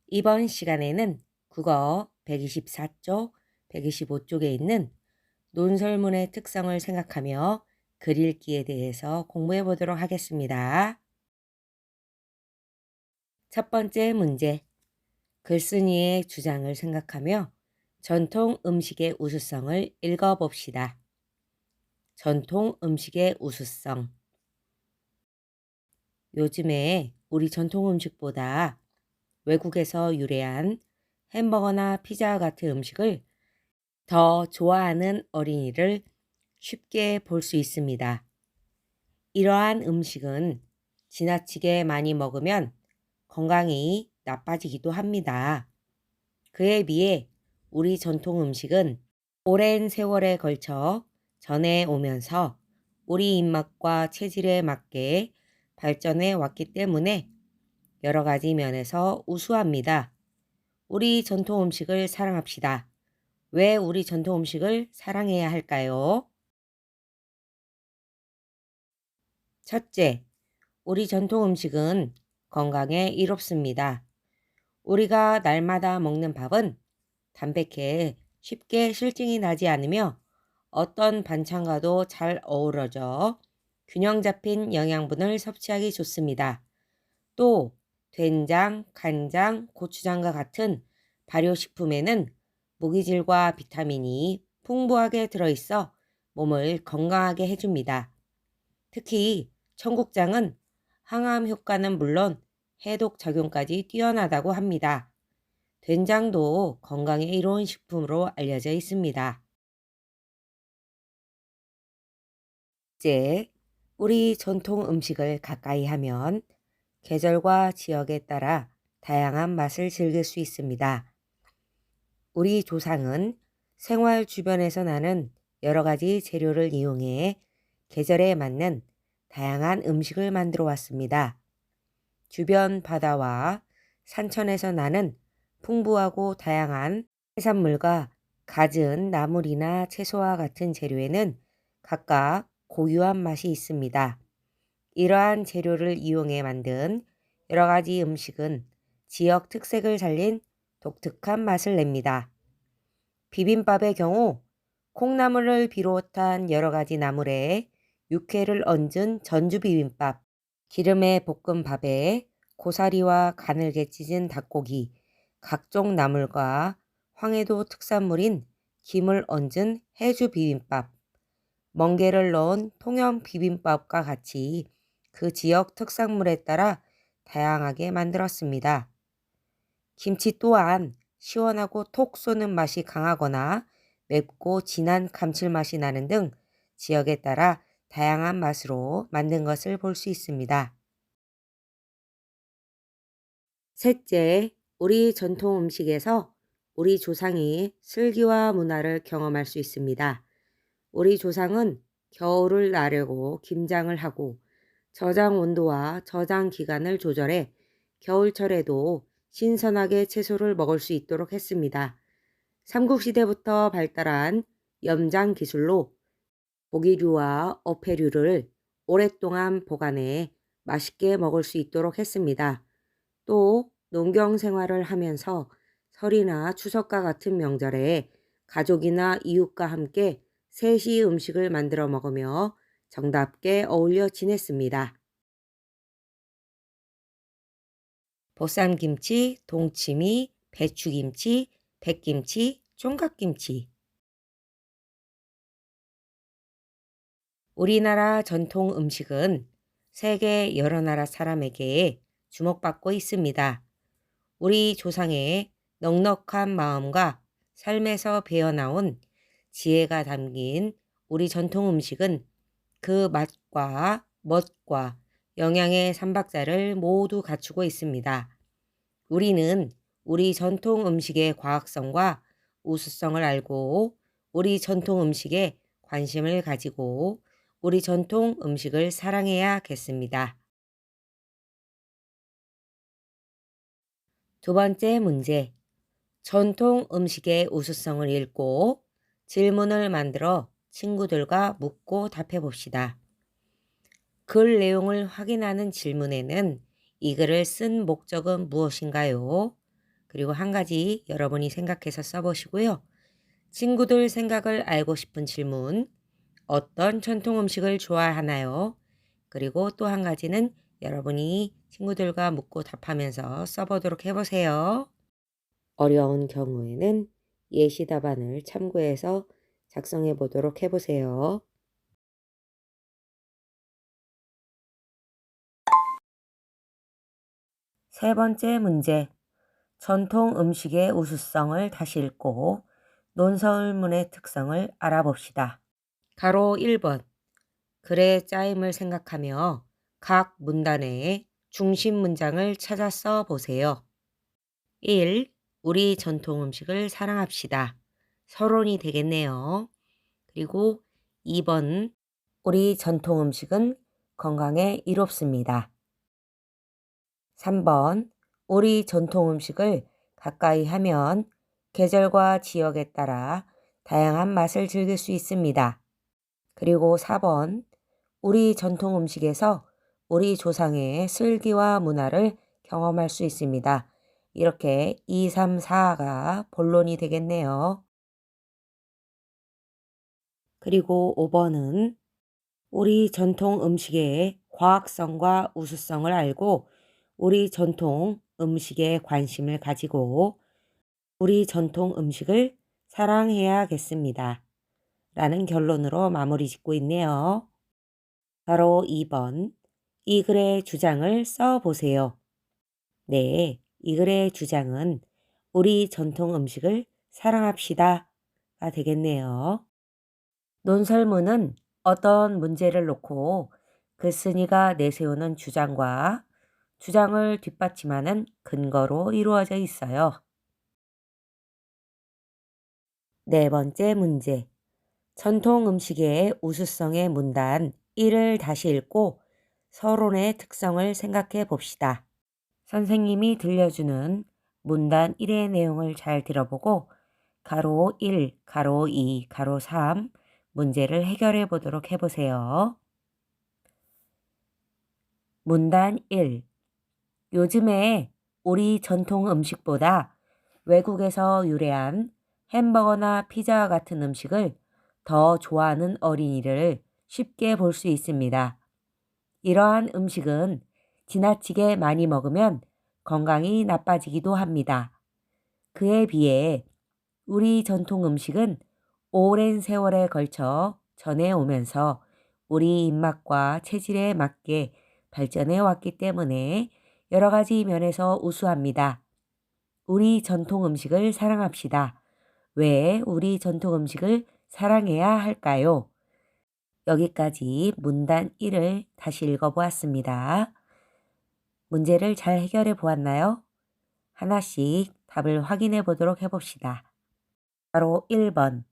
이번 시간에는 국어 124쪽, 125쪽에 있는 논설문의 특성을 생각하며 글 읽기에 대해서 공부해 보도록 하겠습니다. 첫 번째 문제, 글쓴이의 주장을 생각하며 전통 음식의 우수성을 읽어봅시다. 전통 음식의 우수성. 요즘에 우리 전통 음식보다 외국에서 유래한 햄버거나 피자 같은 음식을 더 좋아하는 어린이를 쉽게 볼 수 있습니다. 이러한 음식은 지나치게 많이 먹으면 건강이 나빠지기도 합니다. 그에 비해 우리 전통 음식은 오랜 세월에 걸쳐 전해오면서 우리 입맛과 체질에 맞게 발전해 왔기 때문에 여러 가지 면에서 우수합니다. 우리 전통 음식을 사랑합시다. 왜 우리 전통 음식을 사랑해야 할까요? 첫째, 우리 전통 음식은 건강에 이롭습니다. 우리가 날마다 먹는 밥은 담백해 쉽게 실증이 나지 않으며 어떤 반찬과도 잘 어우러져 균형 잡힌 영양분을 섭취하기 좋습니다. 또 된장, 간장, 고추장과 같은 발효식품에는 무기질과 비타민이 풍부하게 들어있어 몸을 건강하게 해줍니다. 특히 청국장은 항암 효과는 물론 해독 작용까지 뛰어나다고 합니다. 된장도 건강에 이로운 식품으로 알려져 있습니다. 이제 우리 전통 음식을 가까이 하면 계절과 지역에 따라 다양한 맛을 즐길 수 있습니다. 우리 조상은 생활 주변에서 나는 여러 가지 재료를 이용해 계절에 맞는 다양한 음식을 만들어 왔습니다. 주변 바다와 산천에서 나는 풍부하고 다양한 해산물과 갖은 나물이나 채소와 같은 재료에는 각각 고유한 맛이 있습니다. 이러한 재료를 이용해 만든 여러 가지 음식은 지역 특색을 살린 독특한 맛을 냅니다. 비빔밥의 경우 콩나물을 비롯한 여러 가지 나물에 육회를 얹은 전주 비빔밥, 기름에 볶은 밥에 고사리와 가늘게 찢은 닭고기, 각종 나물과 황해도 특산물인 김을 얹은 해주 비빔밥, 멍게를 넣은 통영 비빔밥과 같이 그 지역 특산물에 따라 다양하게 만들었습니다. 김치 또한 시원하고 톡 쏘는 맛이 강하거나 맵고 진한 감칠맛이 나는 등 지역에 따라 다양한 맛으로 만든 것을 볼 수 있습니다. 셋째, 우리 전통 음식에서 우리 조상이 슬기와 문화를 경험할 수 있습니다. 우리 조상은 겨울을 나려고 김장을 하고 저장 온도와 저장 기간을 조절해 겨울철에도 신선하게 채소를 먹을 수 있도록 했습니다. 삼국시대부터 발달한 염장 기술로 고기류와 어패류를 오랫동안 보관해 맛있게 먹을 수 있도록 했습니다. 또 농경 생활을 하면서 설이나 추석과 같은 명절에 가족이나 이웃과 함께 셋이 음식을 만들어 먹으며 정답게 어울려 지냈습니다. 보쌈김치, 동치미, 배추김치, 백김치, 총각김치. 우리나라 전통 음식은 세계 여러 나라 사람에게 주목받고 있습니다. 우리 조상의 넉넉한 마음과 삶에서 배어나온 지혜가 담긴 우리 전통 음식은 그 맛과 멋과 영양의 삼박자를 모두 갖추고 있습니다. 우리는 우리 전통 음식의 과학성과 우수성을 알고 우리 전통 음식에 관심을 가지고 우리 전통 음식을 사랑해야겠습니다. 두 번째 문제. 전통 음식의 우수성을 읽고 질문을 만들어 친구들과 묻고 답해 봅시다. 글 내용을 확인하는 질문에는 이 글을 쓴 목적은 무엇인가요? 그리고 한 가지 여러분이 생각해서 써보시고요. 친구들 생각을 알고 싶은 질문, 어떤 전통 음식을 좋아하나요? 그리고 또 한 가지는 여러분이 친구들과 묻고 답하면서 써보도록 해보세요. 어려운 경우에는 예시 답안을 참고해서 작성해 보도록 해보세요. 세 번째 문제. 전통 음식의 우수성을 다시 읽고 논설문의 특성을 알아봅시다. 가로 1번. 글의 짜임을 생각하며 각 문단의 중심 문장을 찾아 써 보세요. 1. 우리 전통 음식을 사랑합시다. 서론이 되겠네요. 그리고 2번. 우리 전통 음식은 건강에 이롭습니다. 3번. 우리 전통 음식을 가까이 하면 계절과 지역에 따라 다양한 맛을 즐길 수 있습니다. 그리고 4번. 우리 전통 음식에서 우리 조상의 슬기와 문화를 경험할 수 있습니다. 이렇게 2, 3, 4가 본론이 되겠네요. 그리고 5번은 우리 전통 음식의 과학성과 우수성을 알고 우리 전통 음식에 관심을 가지고 우리 전통 음식을 사랑해야겠습니다. 라는 결론으로 마무리 짓고 있네요. 바로 2번. 이 글의 주장을 써 보세요. 네, 이 글의 주장은 우리 전통 음식을 사랑합시다가 되겠네요. 논설문은 어떤 문제를 놓고 글쓴이가 내세우는 주장과 주장을 뒷받침하는 근거로 이루어져 있어요. 네 번째 문제. 전통 음식의 우수성의 문단 1을 다시 읽고 서론의 특성을 생각해 봅시다. 선생님이 들려주는 문단 1의 내용을 잘 들어보고 가로 1, 가로 2, 가로 3 문제를 해결해 보도록 해보세요. 문단 1. 요즘에 우리 전통 음식보다 외국에서 유래한 햄버거나 피자와 같은 음식을 더 좋아하는 어린이를 쉽게 볼 수 있습니다. 이러한 음식은 지나치게 많이 먹으면 건강이 나빠지기도 합니다. 그에 비해 우리 전통 음식은 오랜 세월에 걸쳐 전해오면서 우리 입맛과 체질에 맞게 발전해 왔기 때문에 여러 가지 면에서 우수합니다. 우리 전통 음식을 사랑합시다. 왜 우리 전통 음식을 사랑해야 할까요? 여기까지 문단 1을 다시 읽어보았습니다. 문제를 잘 해결해 보았나요? 하나씩 답을 확인해 보도록 해봅시다. 바로 1번.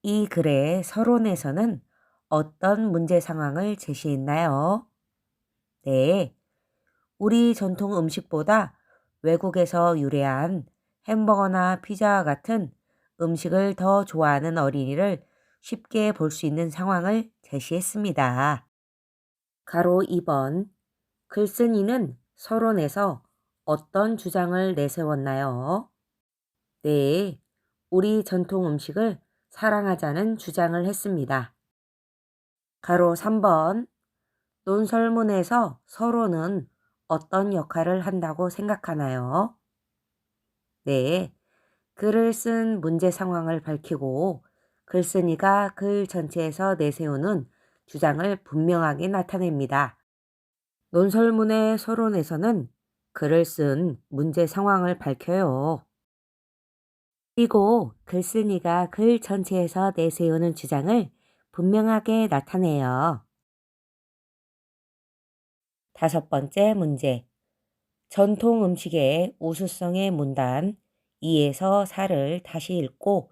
이 글의 서론에서는 어떤 문제 상황을 제시했나요? 네. 우리 전통 음식보다 외국에서 유래한 햄버거나 피자와 같은 음식을 더 좋아하는 어린이를 쉽게 볼 수 있는 상황을 제시했습니다. 가로 2번. 글쓴이는 서론에서 어떤 주장을 내세웠나요? 네. 우리 전통 음식을 사랑하자는 주장을 했습니다. 가로 3번. 논설문에서 서론은 어떤 역할을 한다고 생각하나요? 네. 글을 쓴 문제 상황을 밝히고 글쓴이가 글 전체에서 내세우는 주장을 분명하게 나타냅니다. 논설문의 서론에서는 글을 쓴 문제 상황을 밝혀요. 그리고 글쓴이가 글 전체에서 내세우는 주장을 분명하게 나타내요. 다섯 번째 문제. 전통 음식의 우수성의 문단 2에서 4를 다시 읽고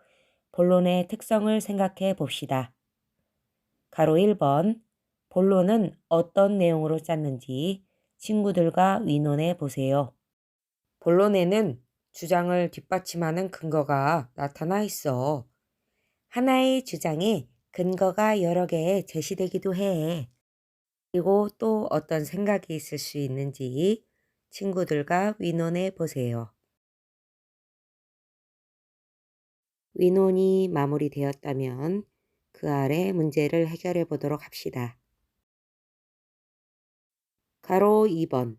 본론의 특성을 생각해 봅시다. 가로 1번. 본론은 어떤 내용으로 짰는지 친구들과 의논해 보세요. 본론에는 주장을 뒷받침하는 근거가 나타나 있어. 하나의 주장에 근거가 여러 개 제시되기도 해. 그리고 또 어떤 생각이 있을 수 있는지 친구들과 의논해 보세요. 의논이 마무리되었다면 그 아래 문제를 해결해 보도록 합시다. 가로 2번.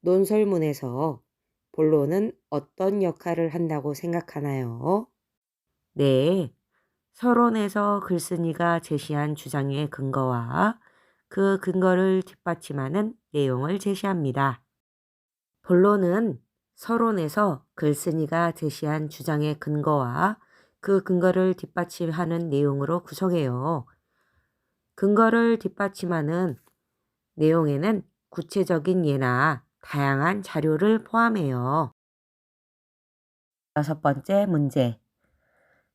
논설문에서 본론은 어떤 역할을 한다고 생각하나요? 네. 서론에서 글쓴이가 제시한 주장의 근거와 그 근거를 뒷받침하는 내용을 제시합니다. 본론은 서론에서 글쓴이가 제시한 주장의 근거와 그 근거를 뒷받침하는 내용으로 구성해요. 근거를 뒷받침하는 내용에는 구체적인 예나 다양한 자료를 포함해요. 6번째 문제.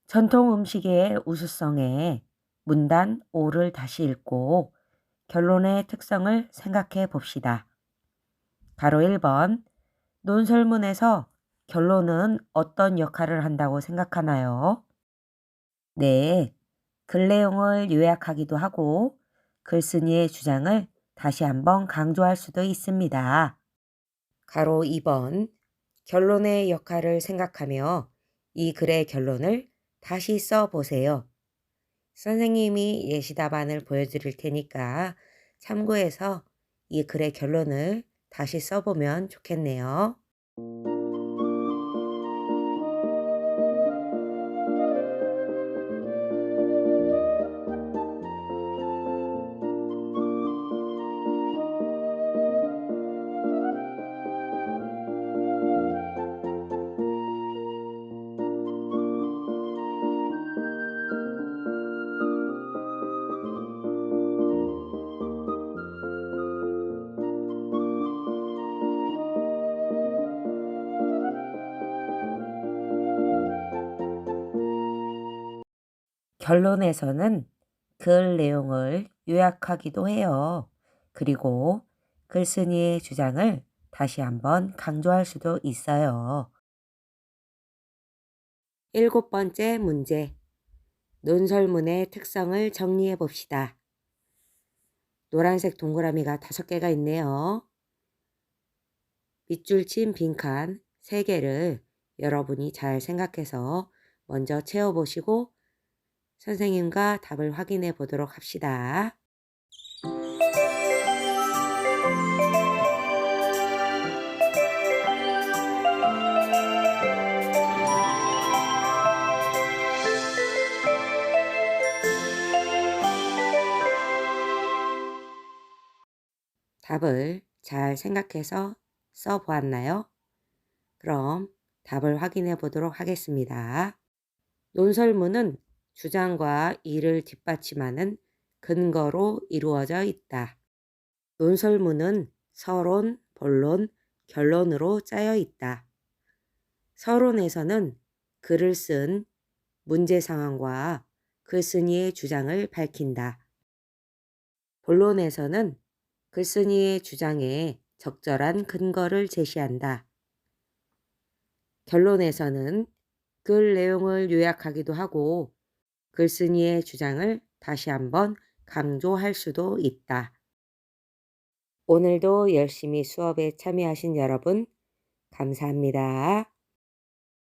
전통 음식의 우수성에 문단 5를 다시 읽고 결론의 특성을 생각해 봅시다. 가로 1번. 논설문에서 결론은 어떤 역할을 한다고 생각하나요? 네. 글 내용을 요약하기도 하고 글쓴이의 주장을 다시 한번 강조할 수도 있습니다. 가로 2번. 결론의 역할을 생각하며 이 글의 결론을 다시 써보세요. 선생님이 예시 답안을 보여드릴 테니까 참고해서 이 글의 결론을 다시 써보면 좋겠네요. 결론에서는 글 내용을 요약하기도 해요. 그리고 글쓴이의 주장을 다시 한번 강조할 수도 있어요. 7번째 문제. 논설문의 특성을 정리해 봅시다. 노란색 동그라미가 5개가 있네요. 밑줄 친 빈칸 3개를 여러분이 잘 생각해서 먼저 채워보시고 선생님과 답을 확인해 보도록 합시다. 답을 잘 생각해서 써보았나요? 그럼 답을 확인해 보도록 하겠습니다. 논설문은 주장과 이를 뒷받침하는 근거로 이루어져 있다. 논설문은 서론, 본론, 결론으로 짜여 있다. 서론에서는 글을 쓴 문제 상황과 글쓴이의 주장을 밝힌다. 본론에서는 글쓴이의 주장에 적절한 근거를 제시한다. 결론에서는 글 내용을 요약하기도 하고 글쓴이의 주장을 다시 한번 강조할 수도 있다. 오늘도 열심히 수업에 참여하신 여러분, 감사합니다.